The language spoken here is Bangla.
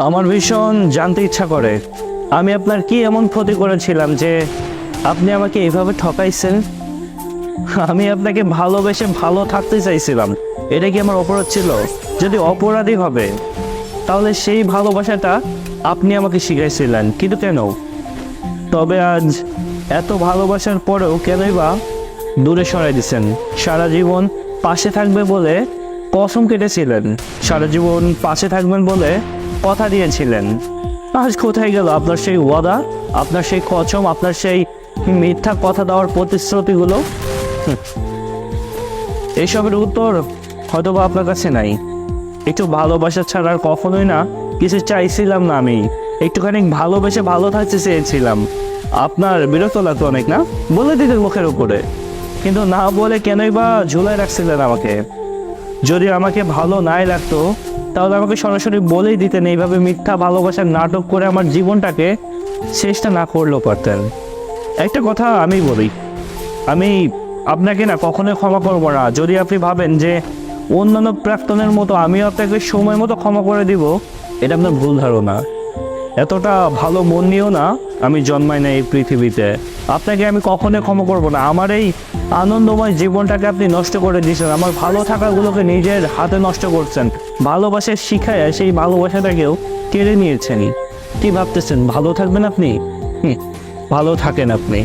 আমার ভীষণ জানতে ইচ্ছা করে আমি আপনার কি এমন ক্ষতি করেছিলাম যে আপনি আমাকে এইভাবে ঠকাইছেন। আমি আপনাকে ভালোবেসে ভালো থাকতে চাইছিলাম, এটা কি আমার অপরাধ ছিল? যদি অপরাধী হবে তাহলে সেই ভালোবাসাটা আপনি আমাকে শিখাইছিলেন, কিন্তু কেন? তবে আজ এত ভালোবাসার পরেও কেনই বা দূরে সরাই দিচ্ছেন? সারা জীবন পাশে থাকবে বলে কসম কেটেছিলেন, সারা জীবন পাশে থাকবেন বলে কথা দিয়েছিলেন। আজ কোথায় গেল আপনার সেই ওয়াদা, আপনার সেই কসম, আপনার সেই মিথ্যা কথা দেওয়ার প্রতিশ্রুতিগুলো? এইসবের উত্তর হয়তো বা আপনার কাছে নাই। একটু ভালোবাসা ছাড়া আর কখনোই না কিছু চাইছিলাম না। আমি একটুখানি ভালোবেসে ভালো থাকতে চেয়েছিলাম। আপনার বিরক্ত লাগতো অনেক না? বলে দিতেন মুখের উপরে, কিন্তু না বলে কেনই বা ঝুলাই রাখছিলেন আমাকে? যদি আমাকে ভালো নাই লাগতো তাহলে আমাকে সরাসরি বলেই দিতেন, এইভাবে মিথ্যা ভালোবাসার নাটক করে আমার জীবনটাকে শেষটা না করলেও পারতেন। একটা কথা আমি বলি, আমি আপনাকে না কখনোই ক্ষমা করবো না যদি আপনি ভাবেন যে অন্যান্য প্রাক্তনের মতো আমিও আপনাকে সময় মতো ক্ষমা করে দিব। এটা আপনার ভুল ধারণা। এতটা ভালো মন নিয়েও না আমি জন্মাই না এই পৃথিবীতে। আপনাকে আমি কখনোই ক্ষমা করব না। আমার এই আনন্দময় জীবনটাকে আপনি নষ্ট করে দিয়েছেন, আমার ভালো থাকাগুলোকে নিজের হাতে নষ্ট করছেন, ভালোবাসা শিখায় সেই ভালোবাসাটাকেও কেড়ে নিয়েছেন। কি ভাবতেছেন ভালো থাকবেন আপনি? ভালো থাকেন আপনি।